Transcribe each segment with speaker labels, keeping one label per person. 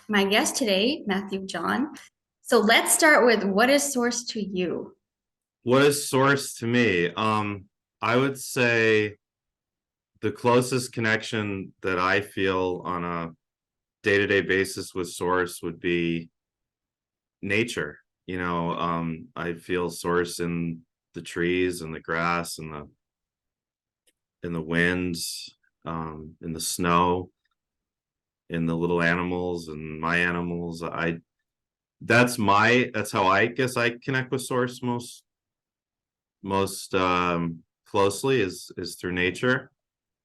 Speaker 1: my guest today, Matthew John. So let's start with what is source to you?
Speaker 2: What is source to me? I would say the closest connection that I feel on a day-to-day basis with source would be nature. I feel source in the trees and the grass and the wind, in the snow, in the little animals and my animals. That's how I guess I connect with source most closely is through nature.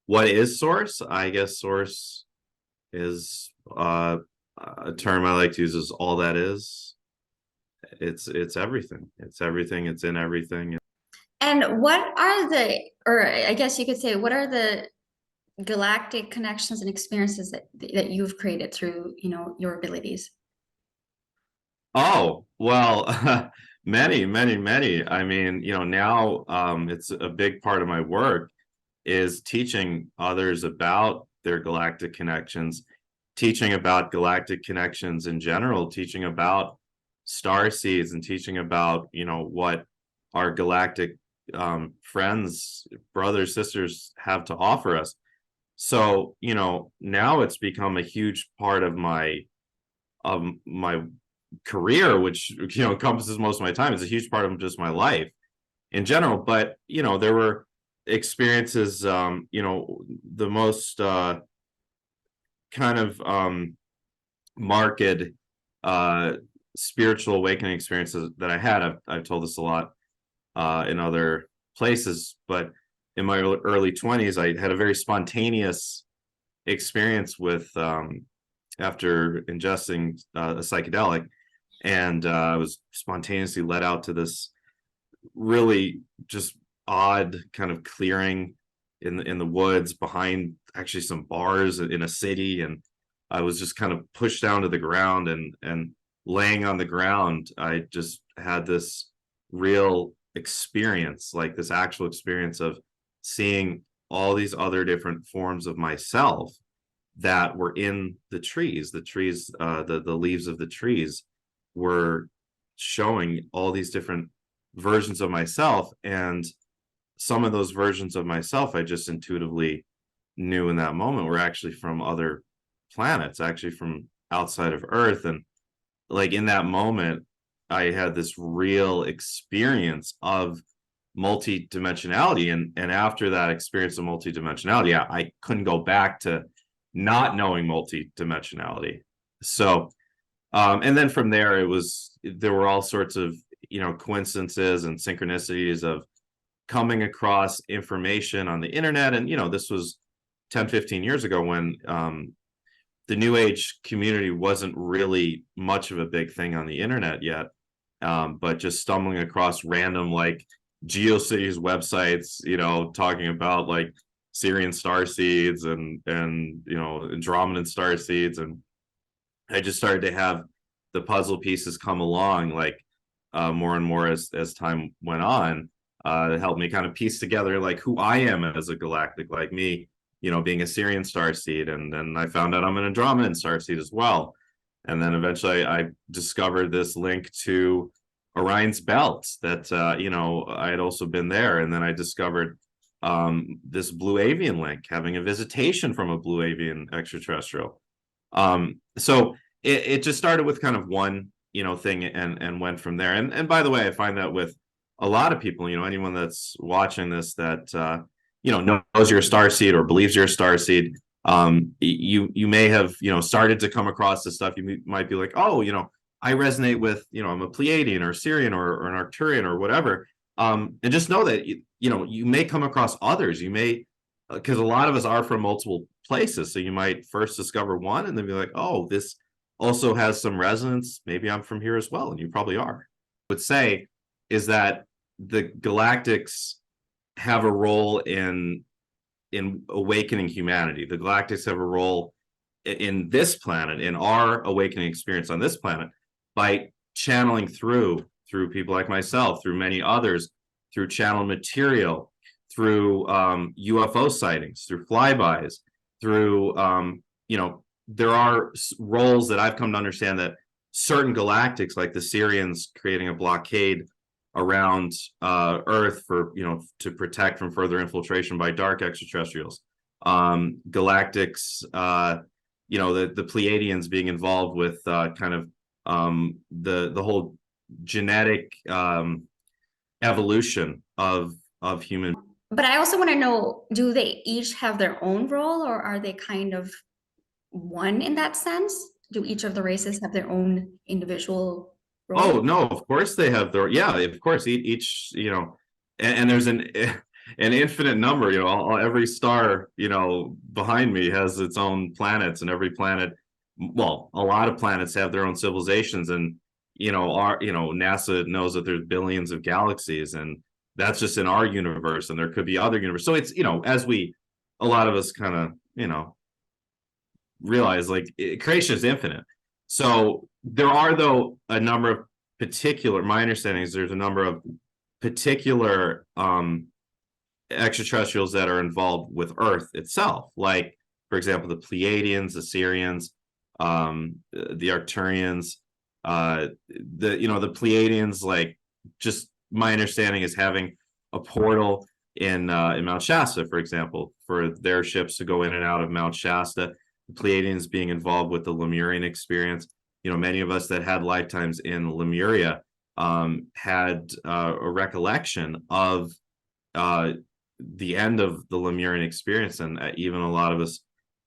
Speaker 2: What is source? I guess source is a term I like to use is all that is. It's everything. It's everything. It's in everything.
Speaker 1: And what are or I guess you could say, what are the galactic connections and experiences that you've created through, your abilities?
Speaker 2: Oh, well, many, many, many. I mean, now it's a big part of my work is teaching others about their galactic connections, teaching about galactic connections in general, teaching about star seeds and teaching about, what our galactic friends, brothers, sisters have to offer us. So, now it's become a huge part of my career, which, encompasses most of my time. It's a huge part of just my life in general. But, there were experiences, the most kind of marked spiritual awakening experiences that I had. I've told this a lot in other places, but in my early 20s, I had a very spontaneous experience with after ingesting a psychedelic, and I was spontaneously led out to this really just odd kind of clearing in the woods behind actually some bars in a city, and I was just kind of pushed down to the ground, and laying on the ground, I just had this real experience, like this actual experience of seeing all these other different forms of myself that were in the trees. The leaves of the trees were showing all these different versions of myself, and some of those versions of myself I just intuitively knew in that moment were actually from other planets, actually from outside of Earth. And like in that moment, I had this real experience of multidimensionality. And after that experience of multidimensionality, I couldn't go back to not knowing multidimensionality. So and then from there, there were all sorts of, coincidences and synchronicities of coming across information on the internet. And, this was 10, 15 years ago when the New Age community wasn't really much of a big thing on the internet yet. But just stumbling across random like GeoCities websites, talking about like Sirian Starseeds and Andromedan Starseeds, and I just started to have the puzzle pieces come along like more and more as time went on. It helped me kind of piece together like who I am as a galactic, like me, being a Sirian Starseed, and then I found out I'm an Andromedan Starseed as well. And then eventually I discovered this link to Orion's belt that I had also been there. And then I discovered this blue avian link, having a visitation from a blue avian extraterrestrial. So it just started with kind of one, thing, and went from there. And by the way, I find that with a lot of people, anyone that's watching this that knows you're a starseed or believes you're a starseed, you may have started to come across this stuff. You might be like, oh, I resonate with, I'm a Pleiadian or Sirian or an Arcturian or whatever. And just know that you may come across others. You may, because a lot of us are from multiple places, so you might first discover one and then be like, oh, this also has some resonance. Maybe I'm from here as well, and you probably are. I would say is that the Galactics have a role in awakening humanity. The Galactics have a role in this planet, in our awakening experience on this planet, by channeling through people like myself, through many others, through channel material, through UFO sightings, through flybys, through there are roles that I've come to understand that certain galactics, like the Sirians creating a blockade around Earth for, to protect from further infiltration by dark extraterrestrials. Galactics, the Pleiadians being involved with kind of the whole genetic evolution of human.
Speaker 1: But I also want to know, do they each have their own role, or are they kind of one in that sense? Do each of the races have their own individual role?
Speaker 2: Oh no, of course they have their, yeah, of course each, and there's an infinite number, every star, behind me has its own planets, and every planet, well, a lot of planets have their own civilizations, and NASA knows that there's billions of galaxies, and that's just in our universe, and there could be other universes. So it's, as a lot of us kind of, realize, like, creation is infinite. So there are, though, a number of particular, my understanding is there's a number of particular extraterrestrials that are involved with Earth itself. Like, for example, the Pleiadians, the Sirians, the Arcturians, the Pleiadians, like, just my understanding is having a portal in Mount Shasta, for example, for their ships to go in and out of Mount Shasta. Pleiadians being involved with the Lemurian experience. Many of us that had lifetimes in Lemuria had a recollection of the end of the Lemurian experience, and even a lot of us,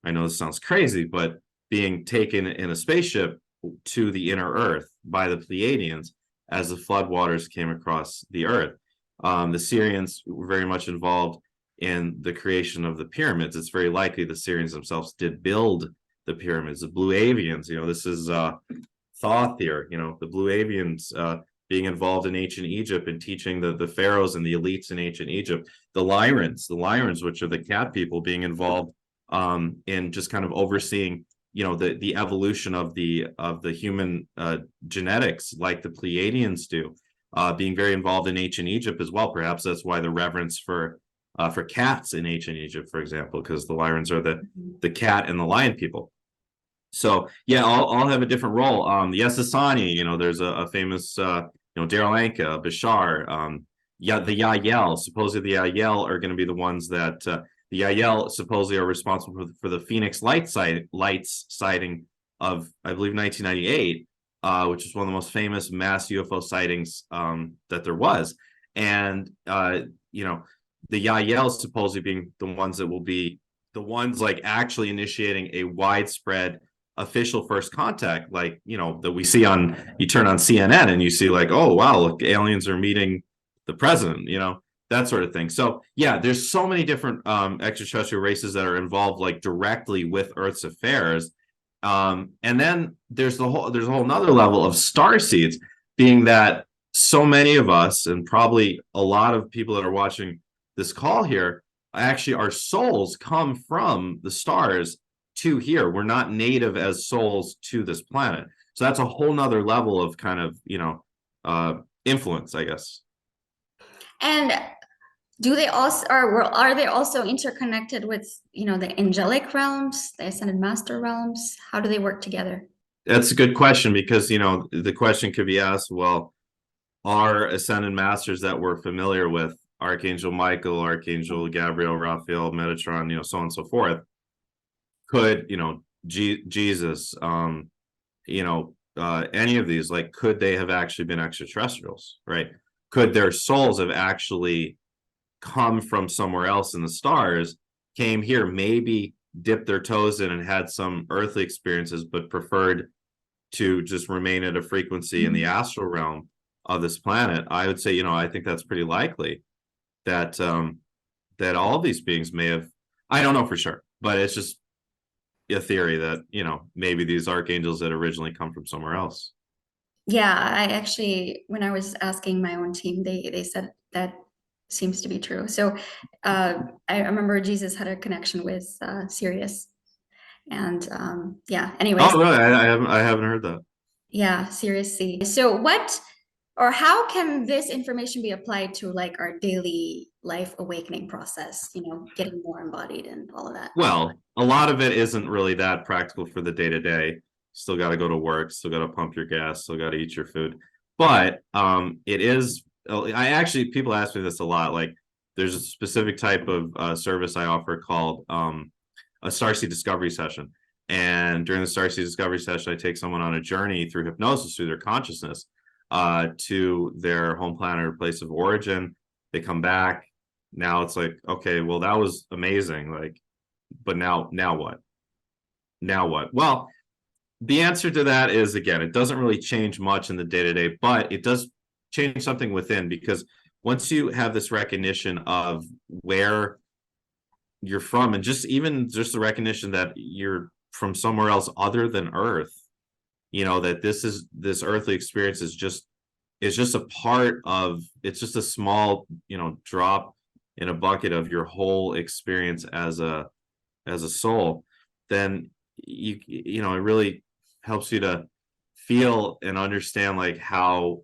Speaker 2: I know this sounds crazy, but being taken in a spaceship to the inner Earth by the Pleiadians as the floodwaters came across the Earth. The Sirians were very much involved in the creation of the pyramids. It's very likely the Sirians themselves did build the pyramids. The Blue Avians, this is Thoth here, the Blue Avians being involved in ancient Egypt and teaching the pharaohs and the elites in ancient Egypt. The Lyrans, which are the cat people, being involved in just kind of overseeing, the evolution of the human genetics, like the Pleiadians do, being very involved in ancient Egypt as well. Perhaps that's why the reverence for cats in ancient Egypt, for example, because the Lyrans are the cat and the lion people. So yeah, all have a different role. The Essassani, there's a famous, Daryl Anka, Bashar, the Yael. Supposedly the Yael are going to be the ones that the Yael supposedly are responsible for the Phoenix Lights sighting of, I believe, 1998, which is one of the most famous mass UFO sightings that there was. And the Yael supposedly being the ones that will be the ones, like, actually initiating a widespread official first contact, like, that we see you turn on CNN and you see, like, oh wow, look, aliens are meeting the president, that sort of thing. So yeah, there's so many different extraterrestrial races that are involved, like, directly with Earth's affairs. And then there's a whole nother level of starseeds, being that so many of us, and probably a lot of people that are watching this call here, actually our souls come from the stars to here. We're not native as souls to this planet. So that's a whole nother level of kind of, influence, I guess.
Speaker 1: And do they also, or are they also interconnected with, the angelic realms, the ascended master realms? How do they work together?
Speaker 2: That's a good question, because, the question could be asked, well, are ascended masters that we're familiar with, Archangel Michael, Archangel Gabriel, Raphael, Metatron, so on and so forth, could, Jesus, any of these, like, could they have actually been extraterrestrials, right? Could their souls have actually come from somewhere else in the stars, came here, maybe dipped their toes in and had some earthly experiences, but preferred to just remain at a frequency in the astral realm of this planet? I would say, I think that's pretty likely that that all of these beings may have, I don't know for sure, but it's just a theory that, maybe these archangels had originally come from somewhere else.
Speaker 1: Yeah, I actually, when I was asking my own team, they said that seems to be true. So I remember Jesus had a connection with Sirius, and yeah. Anyways.
Speaker 2: Oh, really? I haven't heard that.
Speaker 1: Yeah, Sirius C. So what, or how can this information be applied to, like, our daily life awakening process, getting more embodied and all of that?
Speaker 2: Well, a lot of it isn't really that practical for the day to day. Still got to go to work, still got to pump your gas, still got to eat your food. But it is, I actually, people ask me this a lot. Like, there's a specific type of service I offer called a Starseed discovery session. And during the Starseed discovery session, I take someone on a journey through hypnosis, through their consciousness, to their home planet or place of origin. They come back. Now it's like, okay, well, that was amazing. Like, but now what? Now what? Well, the answer to that is, again, it doesn't really change much in the day-to-day, but it does change something within, because once you have this recognition of where you're from, and just the recognition that you're from somewhere else other than Earth, that this earthly experience is just a part of, it's just a small, drop in a bucket of your whole experience as a soul, then it really helps you to feel and understand like how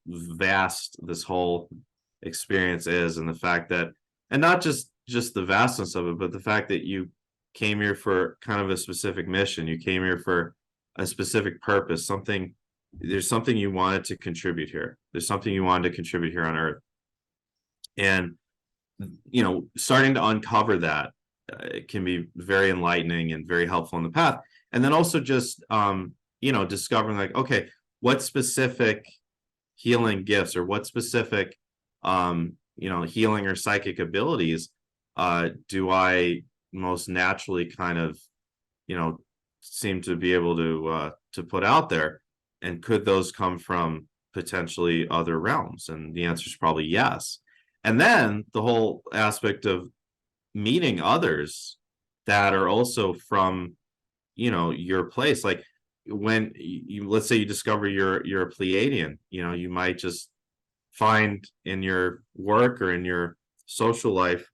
Speaker 2: vast this whole experience is, and the fact that, and not just the vastness of it, but the fact that you came here for kind of a specific mission. You came here for a specific purpose, there's something you wanted to contribute here. There's something you wanted to contribute here on Earth. And starting to uncover that it can be very enlightening and very helpful in the path. And then also just discovering like, okay, what specific healing gifts or what specific healing or psychic abilities do I most naturally kind of seem to be able to put out there, and could those come from potentially other realms? And the answer is probably yes. And then the whole aspect of meeting others that are also from your place, like when let's say you discover you're a Pleiadian, you might just find in your work or in your social life,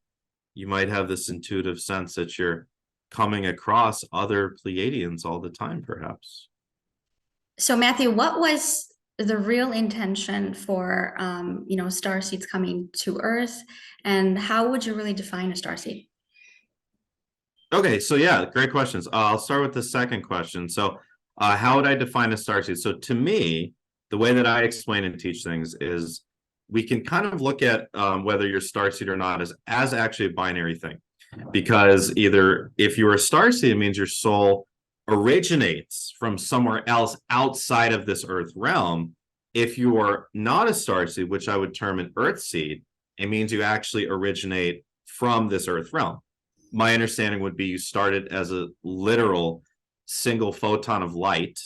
Speaker 2: you might have this intuitive sense that you're coming across other Pleiadians all the time, perhaps.
Speaker 1: So Matthew, what was the real intention for starseeds coming to Earth, and how would you really define a starseed?
Speaker 2: Okay, so yeah, great questions. I'll start with the second question. So how would I define a starseed? So to me, the way that I explain and teach things is we can kind of look at whether you're starseed or not as actually a binary thing. Because either if you're a starseed, it means your soul originates from somewhere else outside of this Earth realm. If you are not a starseed, which I would term an Earth seed, it means you actually originate from this Earth realm. My understanding would be you started as a literal single photon of light.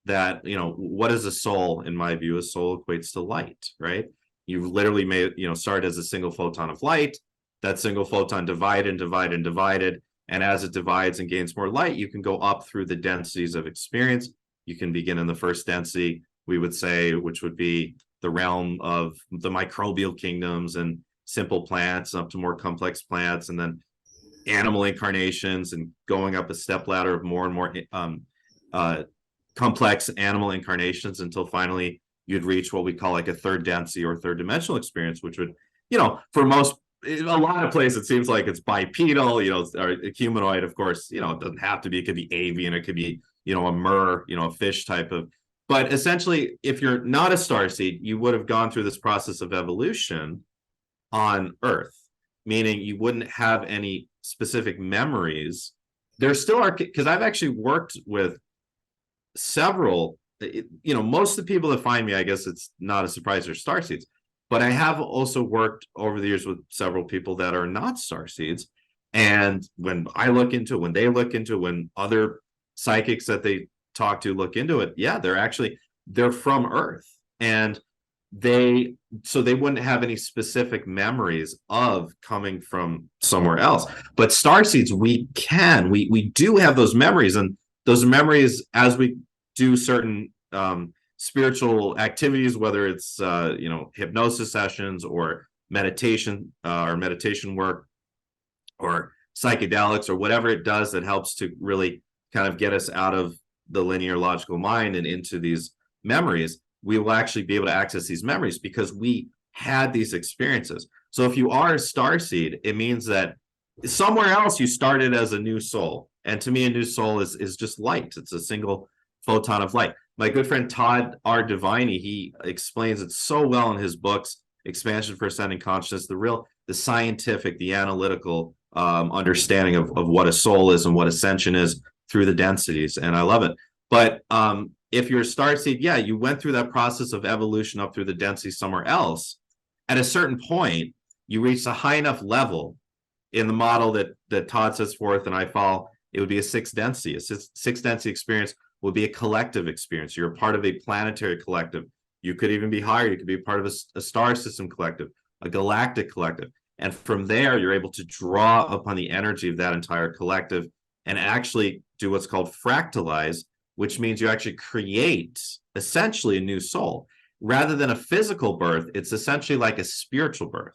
Speaker 2: That, what is a soul? In my view, a soul equates to light, right? You literally start as a single photon of light. That single photon divided. And as it divides and gains more light, you can go up through the densities of experience. You can begin in the first density, we would say, which would be the realm of the microbial kingdoms and simple plants, up to more complex plants, and then animal incarnations, and going up a step ladder of more and more complex animal incarnations, until finally you'd reach what we call like a third density or third dimensional experience, which would, for most, a lot of places, it seems like it's bipedal, or humanoid, of course, it doesn't have to be. It could be avian, it could be, a mer, a fish type of. But essentially, if you're not a starseed, you would have gone through this process of evolution on Earth, meaning you wouldn't have any specific memories. There still are, because I've actually worked with several, most of the people that find me, I guess it's not a surprise, they're starseeds. But I have also worked over the years with several people that are not starseeds. And when they look into it, when other psychics that they talk to look into it, yeah, they're from Earth. And they wouldn't have any specific memories of coming from somewhere else. But starseeds, we do have those memories. And those memories, as we do certain spiritual activities, whether it's hypnosis sessions or meditation work or psychedelics or whatever it does that helps to really kind of get us out of the linear logical mind and into these memories, we will actually be able to access these memories because we had these experiences. So if you are a starseed, it means that somewhere else you started as a new soul. And to me, a new soul is just light. It's a single photon of light. My good friend Todd R. Deviney, he explains it so well in his books, Expansion for Ascending Consciousness, the scientific, the analytical understanding of what a soul is and what ascension is through the densities. And I love it. But if you're a starseed, yeah, you went through that process of evolution up through the density somewhere else. At a certain point, you reach a high enough level in the model that Todd sets forth and I follow. It would be a sixth density. A sixth density experience would be a collective experience. You're a part of a planetary collective. You could even be higher. You could be a part of a star system collective, a galactic collective. And from there, you're able to draw upon the energy of that entire collective and actually do what's called fractalize, which means you actually create essentially a new soul. Rather than a physical birth, it's essentially like a spiritual birth,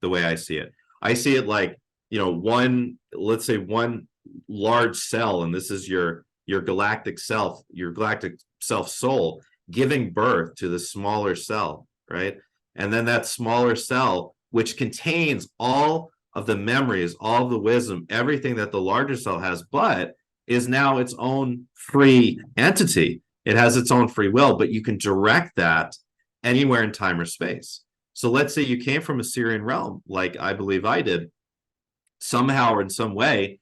Speaker 2: the way I see it. I see it like, let's say one large cell, and this is your galactic self soul, giving birth to the smaller cell, right? And then that smaller cell, which contains all of the memories, all of the wisdom, everything that the larger cell has, but is now its own free entity. It has its own free will, but you can direct that anywhere in time or space. So let's say you came from a Sirian realm, like I believe I did. Somehow or in some way,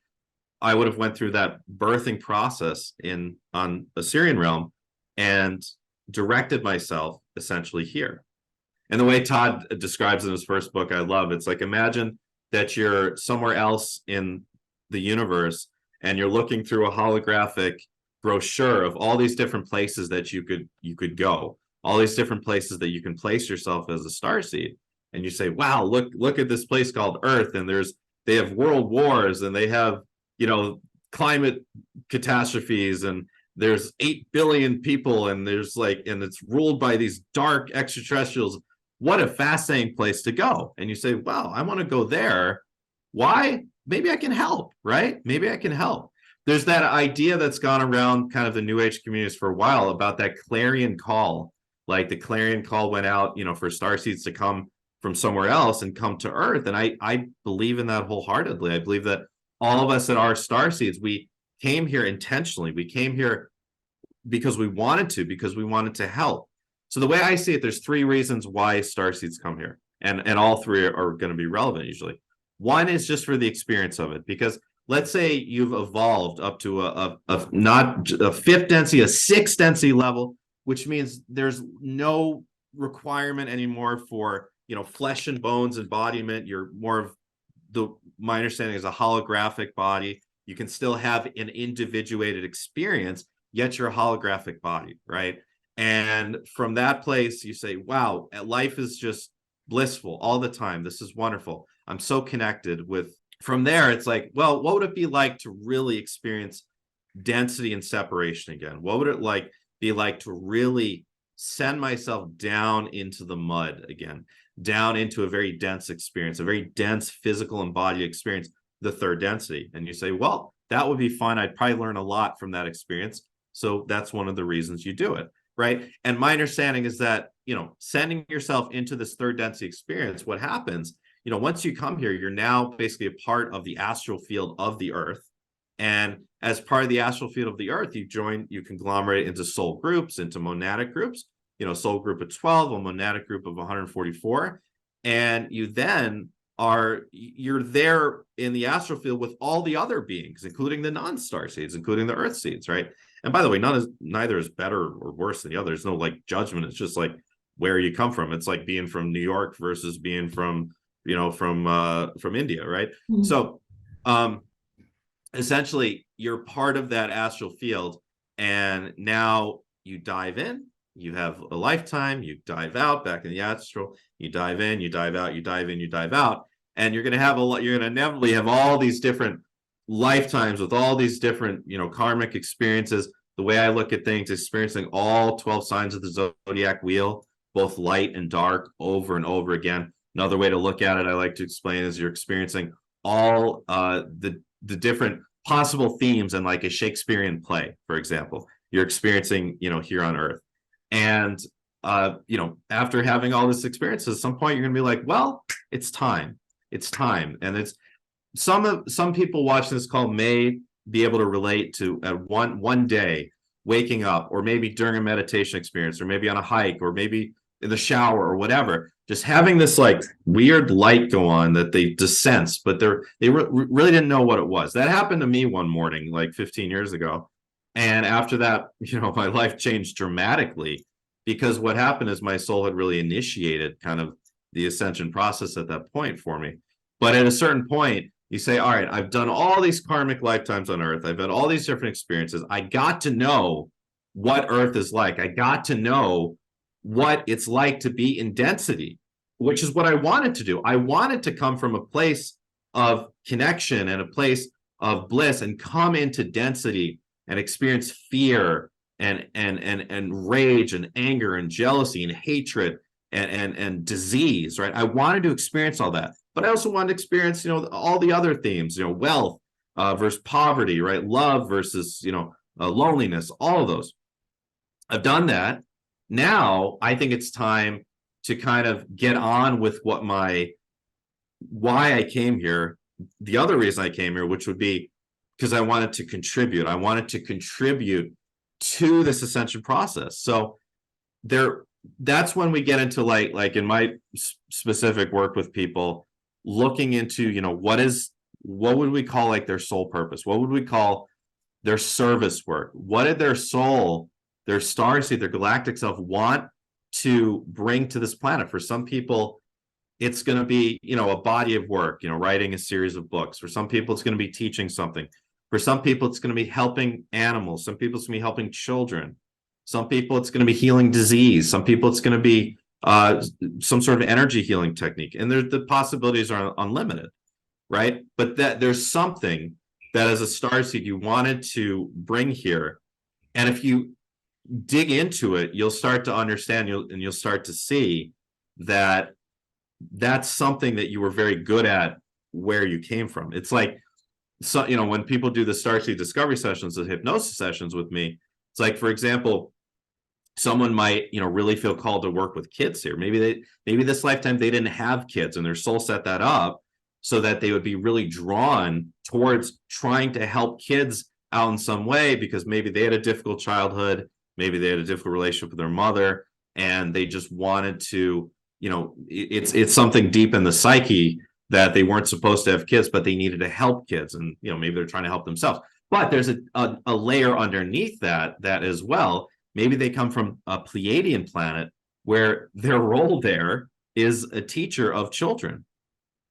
Speaker 2: I would have went through that birthing process on a Sirian realm and directed myself essentially here. And the way Todd describes in his first book, I love. It's like, imagine that you're somewhere else in the universe and you're looking through a holographic brochure of all these different places that you could go, all these different places that you can place yourself as a starseed. And you say, wow, look at this place called Earth, and they have world wars, and they have, climate catastrophes, and there's 8 billion people, and and it's ruled by these dark extraterrestrials. What a fascinating place to go. And you say, wow, I want to go there. Why? Maybe I can help, right? Maybe I can help. There's that idea that's gone around kind of the New Age communities for a while about that clarion call. Like the clarion call went out, for starseeds to come from somewhere else and come to Earth. And I believe in that wholeheartedly. I believe that all of us that are starseeds, we came here intentionally. We came here because we wanted to help. So the way I see it, there's 3 reasons why starseeds come here. And all 3 are going to be relevant usually. One is just for the experience of it, because let's say you've evolved up to not a 5th density, a 6th density level, which means there's no requirement anymore for, flesh and bones embodiment. You're more of my understanding is a holographic body. You can still have an individuated experience, yet you're a holographic body, right? And from that place, you say, wow, life is just blissful all the time. This is wonderful. I'm so connected with. From there, it's like, well, what would it be like to really experience density and separation again? What would it be like to really send myself down into the mud again, down into a very dense experience, a very dense physical embodied experience, the 3rd density? And you say, well, that would be fun. I'd probably learn a lot from that experience. So that's one of the reasons you do it, right? And my understanding is that, sending yourself into this 3rd density experience, what happens, once you come here, you're now basically a part of the astral field of the Earth. And as part of the astral field of the Earth, you conglomerate into soul groups, into monadic groups, soul group of 12, a monadic group of 144. And you then you're there in the astral field with all the other beings, including the non-star seeds, including the Earth seeds, right? And by the way, neither is better or worse than the other. There's no judgment. It's just like where you come from. It's like being from New York versus being from India, right? Mm-hmm. So essentially you're part of that astral field, and now you dive in, you have a lifetime, you dive out back in the astral, you dive in, you dive out, you dive in, you dive out, and you're going to inevitably have all these different lifetimes with all these different, karmic experiences. The way I look at things, experiencing all 12 signs of the zodiac wheel, both light and dark, over and over again. Another way to look at it, I like to explain, is you're experiencing all the different possible themes in like a Shakespearean play, for example. You're experiencing, here on Earth. And you know, after having all this experience, at some point you're gonna be like, well, it's time. It's time. And it's some people watching this call may be able to relate to one day waking up, or maybe during a meditation experience, or maybe on a hike, or maybe in the shower or whatever, just having this like weird light go on that they just sense, but really didn't know what it was. That happened to me one morning like 15 years ago. And after that, you know, my life changed dramatically, because what happened is my soul had really initiated kind of the ascension process at that point for me. But at a certain point, you say, all right, I've done all these karmic lifetimes on Earth. I've had all these different experiences. I got to know what Earth is like. I got to know what it's like to be in density, which is what I wanted to do. I wanted to come from a place of connection and a place of bliss and come into density and experience fear and rage and anger and jealousy and hatred and disease, right? I wanted to experience all that, but I also wanted to experience, you know, all the other themes, you know, wealth versus poverty, right? Love versus, you know, loneliness, all of those. I've done that. Now I think it's time to kind of get on with why I came here. The other reason I came here, which would be because I wanted to contribute. I wanted to contribute to this ascension process. So that's when we get into like in my specific work with people, looking into, you know, what would we call like their soul purpose? What would we call their service work? What did their soul, their starseed, their galactic self want to bring to this planet? For some people, it's going to be, you know, a body of work, you know, writing a series of books. For some people, it's going to be teaching something. For some people, it's going to be helping animals. Some people, it's going to be helping children. Some people, it's going to be healing disease. Some people, it's going to be some sort of energy healing technique. And the possibilities are unlimited, right? But that there's something that as a starseed you wanted to bring here. And if you dig into it, you'll start to understand, you'll start to see that that's something that you were very good at where you came from. It's like, so, you know, when people do the Starseed discovery sessions, the hypnosis sessions with me, it's like, for example, someone might, you know, really feel called to work with kids here. Maybe this lifetime they didn't have kids and their soul set that up so that they would be really drawn towards trying to help kids out in some way, because maybe they had a difficult childhood, maybe they had a difficult relationship with their mother, and they just wanted to, you know, it's something deep in the psyche that they weren't supposed to have kids, but they needed to help kids, and, you know, maybe they're trying to help themselves. But there's a layer underneath that as well. Maybe they come from a Pleiadian planet where their role there is a teacher of children,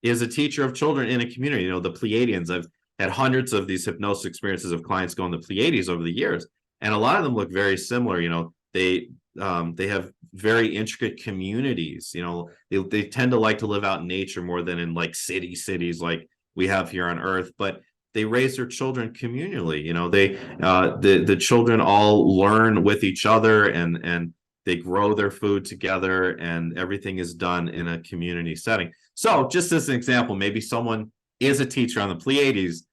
Speaker 2: in a community. You know, the Pleiadians, I've had hundreds of these hypnosis experiences of clients going to Pleiades over the years, and a lot of them look very similar. You know, they have very intricate communities. You know, they tend to like to live out in nature more than in like cities like we have here on Earth, but they raise their children communally. You know, the children all learn with each other, and they grow their food together, and everything is done in a community setting. So just as an example, maybe someone is a teacher on the Pleiades,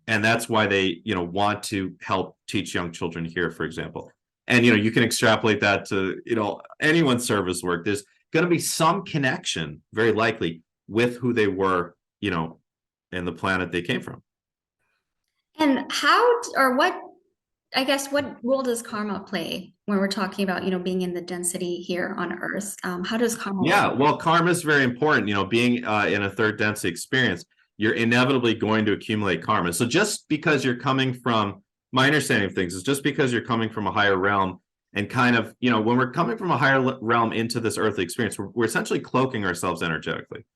Speaker 2: and that's why they, you know, want to help teach young children here, for example. And, you know, you can extrapolate that to, you know, anyone's service work. There's going to be some connection, very likely, with who they were, you know, and the planet they came from.
Speaker 1: And I guess, what role does karma play when we're talking about, you know, being in the density here on Earth? How does karma
Speaker 2: Yeah,
Speaker 1: work?
Speaker 2: well, karma is very important. You know, being in a third density experience, you're inevitably going to accumulate karma. So just because you're coming from, my understanding of things is, just because you're coming from a higher realm, and kind of, you know, when we're coming from a higher realm into this earthly experience, we're essentially cloaking ourselves energetically.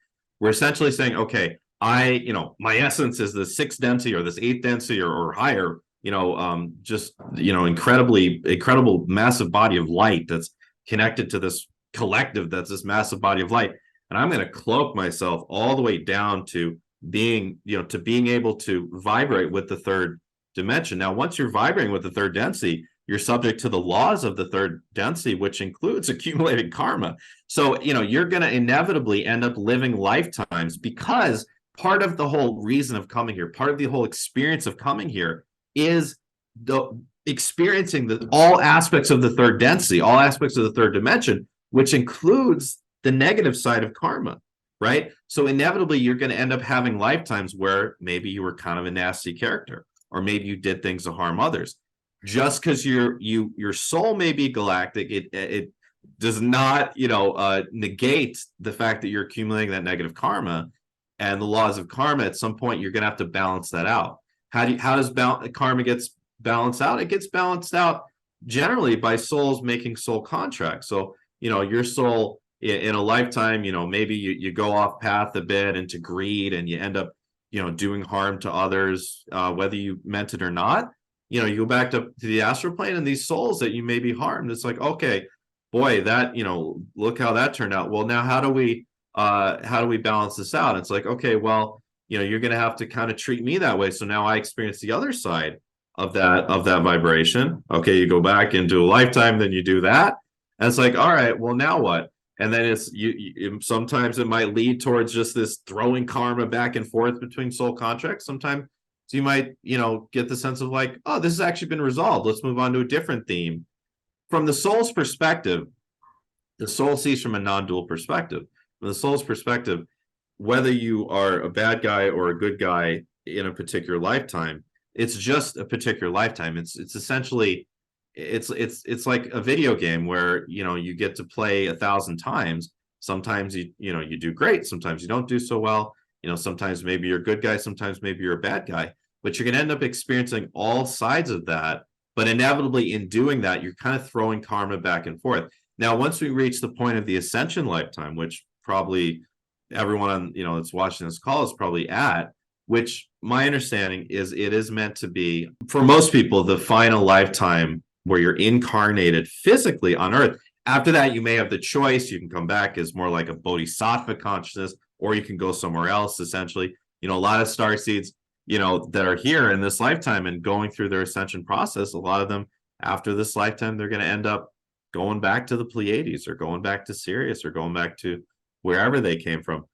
Speaker 2: We're essentially saying, okay, you know, my essence is the sixth density or this eighth density or higher, you know, just, you know, incredible, massive body of light that's connected to this collective that's this massive body of light. And I'm going to cloak myself all the way down to being, you know, to being able to vibrate with the third dimension. Now, once you're vibrating with the third density, you're subject to the laws of the third density, which includes accumulated karma. So, you know, you're going to inevitably end up living lifetimes, because part of the whole reason of coming here, part of the whole experience of coming here is experiencing all aspects of the third density, all aspects of the third dimension, which includes the negative side of karma, right? So inevitably, you're going to end up having lifetimes where maybe you were kind of a nasty character, or maybe you did things to harm others. Just because your soul may be galactic, it does not, negate the fact that you're accumulating that negative karma, and the laws of karma. At some point, you're going to have to balance that out. How does karma gets balanced out? It gets balanced out generally by souls making soul contracts. So your soul in a lifetime, maybe you go off path a bit into greed, and you end up doing harm to others, whether you meant it or not. You go back to the astral plane, and these souls that you may be harmed, it's like, okay, boy, that look how that turned out. Well, now how do we balance this out? It's like, okay, well, you're going to have to kind of treat me that way, so now I experience the other side of that vibration. Okay, you go back into a lifetime, then you do that, and it's like, all right, well, now what? And then it's sometimes it might lead towards just this throwing karma back and forth between soul contracts. Sometimes you might get the sense of like, oh, this has actually been resolved, let's move on to a different theme. From the soul's perspective, the soul sees from a non-dual perspective. From the soul's perspective, whether you are a bad guy or a good guy in a particular lifetime, it's just a particular lifetime. It's essentially, it's like a video game where you get to play 1,000 times. Sometimes you do great, sometimes you don't do so well. Sometimes maybe you're a good guy, sometimes maybe you're a bad guy, but you're going to end up experiencing all sides of that. But inevitably, in doing that, you're kind of throwing karma back and forth. Now, once we reach the point of the ascension lifetime, which probably everyone on that's watching this call is probably at, which my understanding is it is meant to be, for most people, the final lifetime where you're incarnated physically on Earth. After that, you may have the choice. You can come back as more like a bodhisattva consciousness, or you can go somewhere else. Essentially, a lot of starseeds that are here in this lifetime and going through their ascension process, a lot of them after this lifetime, they're going to end up going back to the Pleiades, or going back to Sirius, or going back to wherever they came from.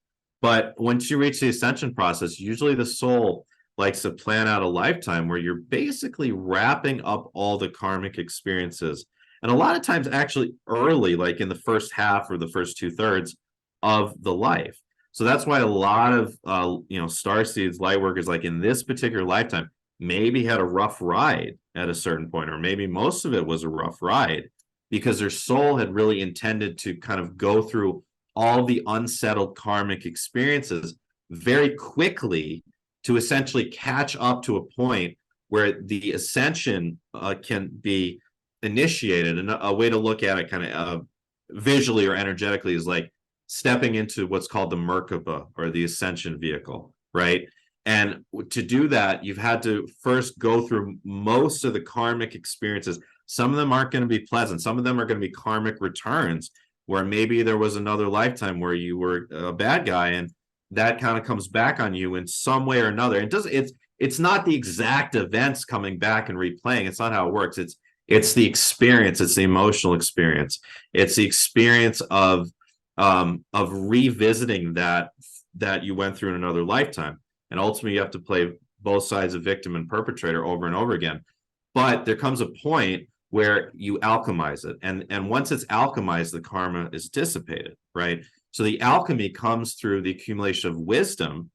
Speaker 2: But once you reach the ascension process, usually the soul likes to plan out a lifetime where you're basically wrapping up all the karmic experiences. And a lot of times actually early, like in the first half or the first 2/3 of the life. So that's why a lot of starseeds, light workers, like in this particular lifetime, maybe had a rough ride at a certain point, or maybe most of it was a rough ride, because their soul had really intended to kind of go through all the unsettled karmic experiences very quickly to essentially catch up to a point where the ascension can be initiated. And a way to look at it kind of visually or energetically is like stepping into what's called the Merkaba, or the ascension vehicle, right? And to do that, you've had to first go through most of the karmic experiences. Some of them aren't going to be pleasant. Some of them are going to be karmic returns, where maybe there was another lifetime where you were a bad guy, and that kind of comes back on you in some way or another. It's not the exact events coming back and replaying. It's not how it works. It's the experience. It's the emotional experience. It's the experience of revisiting that you went through in another lifetime. And ultimately, you have to play both sides of victim and perpetrator over and over again. But there comes a point where you alchemize it. And once it's alchemized, the karma is dissipated, right? So the alchemy comes through the accumulation of wisdom.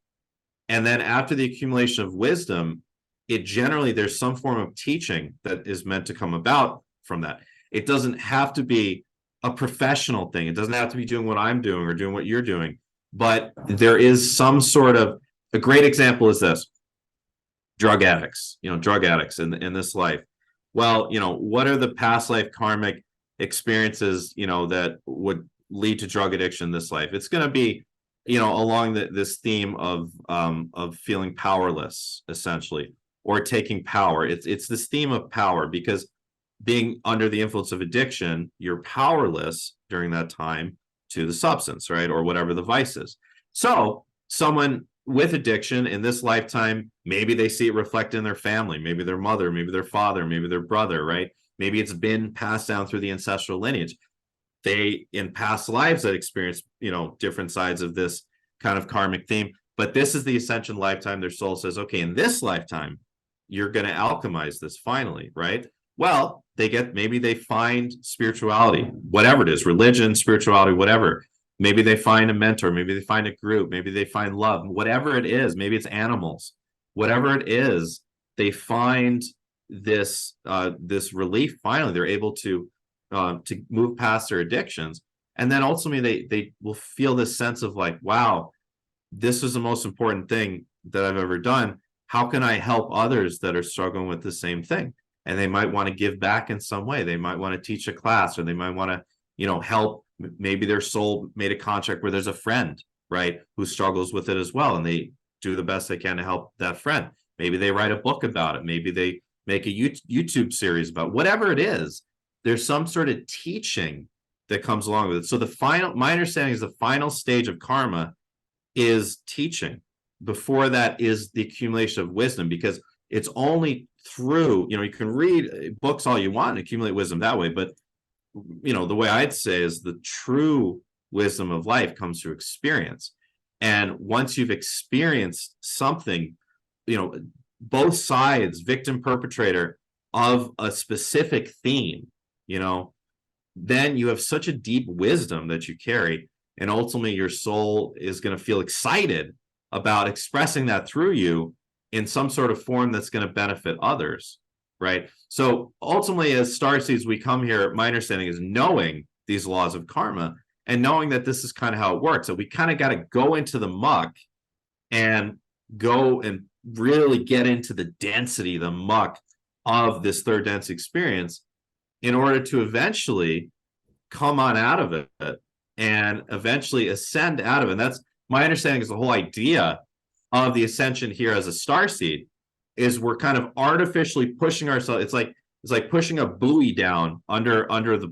Speaker 2: And then after the accumulation of wisdom, there's some form of teaching that is meant to come about from that. It doesn't have to be a professional thing. It doesn't have to be doing what I'm doing or doing what you're doing. But there is some sort of, a great example is this: drug addicts, in this life. Well, what are the past life karmic experiences, that would lead to drug addiction in this life? It's going to be, along this theme of feeling powerless, essentially, or taking power. It's this theme of power, because being under the influence of addiction, you're powerless during that time to the substance, right? Or whatever the vice is. So someone with addiction in this lifetime, maybe they see it reflected in their family, maybe their mother, maybe their father, maybe their brother, right? Maybe it's been passed down through the ancestral lineage. They, in past lives, that experienced, different sides of this kind of karmic theme. But this is the ascension lifetime. Their soul says, okay, in this lifetime, you're going to alchemize this finally, right? Well, maybe they find spirituality, whatever it is, religion, spirituality, whatever. Maybe they find a mentor, maybe they find a group, maybe they find love, whatever it is, maybe it's animals, whatever it is, they find this this relief. Finally, they're able to move past their addictions. And then ultimately they will feel this sense of like, wow, this is the most important thing that I've ever done. How can I help others that are struggling with the same thing? And they might want to give back in some way. They might want to teach a class, or they might want to, help. Maybe their soul made a contract where there's a friend, right, who struggles with it as well, and they do the best they can to help that friend. Maybe they write a book about it. Maybe they make a YouTube series about whatever it is. There's some sort of teaching that comes along with it. So my understanding is the final stage of karma is teaching. Before that is the accumulation of wisdom, because it's only through, you can read books all you want and accumulate wisdom that way, but the way I'd say is the true wisdom of life comes through experience. And once you've experienced something, both sides, victim, perpetrator, of a specific theme, then you have such a deep wisdom that you carry, and ultimately your soul is going to feel excited about expressing that through you in some sort of form that's going to benefit others, right? So ultimately, as Starseeds, we come here, my understanding is knowing these laws of karma and knowing that this is kind of how it works. So we kind of got to go into the muck and go and really get into the density, the muck of this third density experience in order to eventually come on out of it and eventually ascend out of it. And that's my understanding, is the whole idea of the ascension here as a starseed is we're kind of artificially pushing ourselves. It's like pushing a buoy down under a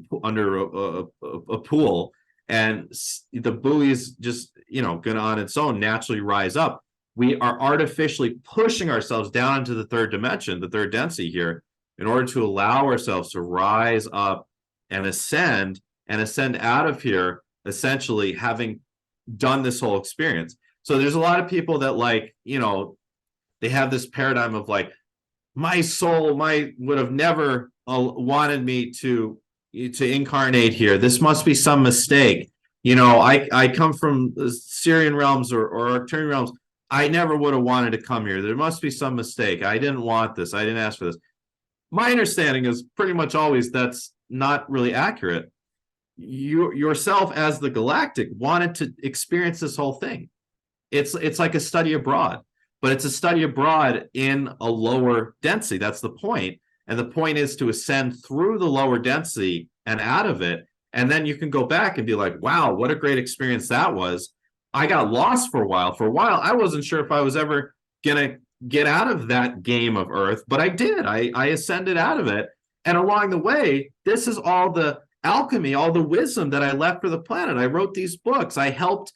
Speaker 2: pool, and the buoy is just gonna on its own naturally rise up. We are artificially pushing ourselves down into the third dimension, the third density here, in order to allow ourselves to rise up and ascend out of here, essentially having done this whole experience. So there's a lot of people that they have this paradigm of like, my soul would have never wanted me to incarnate here. This must be some mistake. I come from the Sirian realms or Arcturian realms. I never would have wanted to come here. There must be some mistake. I didn't want this. I didn't ask for this. My understanding is pretty much always that's not really accurate. You yourself as the galactic wanted to experience this whole thing. It's like a study abroad, but it's a study abroad in a lower density. That's the point. And the point is to ascend through the lower density and out of it. And then you can go back and be like, wow, what a great experience that was. I got lost for a while. For a while, I wasn't sure if I was ever going to get out of that game of Earth, but I did. I ascended out of it. And along the way, this is all the alchemy, all the wisdom that I left for the planet. I wrote these books. I helped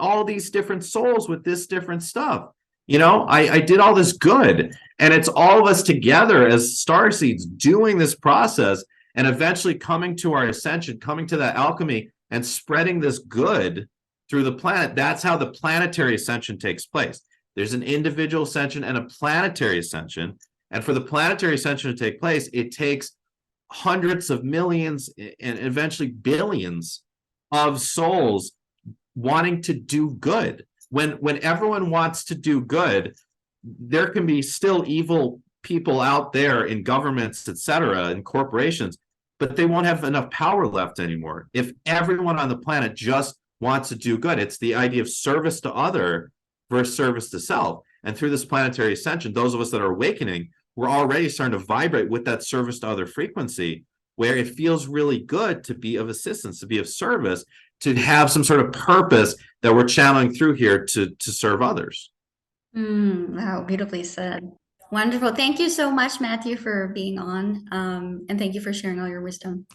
Speaker 2: all these different souls with this different stuff. I did all this good, and it's all of us together as starseeds doing this process and eventually coming to our ascension, coming to that alchemy and spreading this good through the planet. That's how the planetary ascension takes place. There's an individual ascension and a planetary ascension. And for the planetary ascension to take place, it takes hundreds of millions and eventually billions of souls wanting to do good. When everyone wants to do good, there can be still evil people out there in governments, etc., and corporations, but they won't have enough power left anymore. If everyone on the planet just wants to do good, it's the idea of service to other versus service to self. And through this planetary ascension, those of us that are awakening, we're already starting to vibrate with that service to other frequency, where it feels really good to be of assistance, to be of service, to have some sort of purpose that we're channeling through here to serve others.
Speaker 1: Wow, beautifully said. Wonderful. Thank you so much, Matthew, for being on. And thank you for sharing all your wisdom.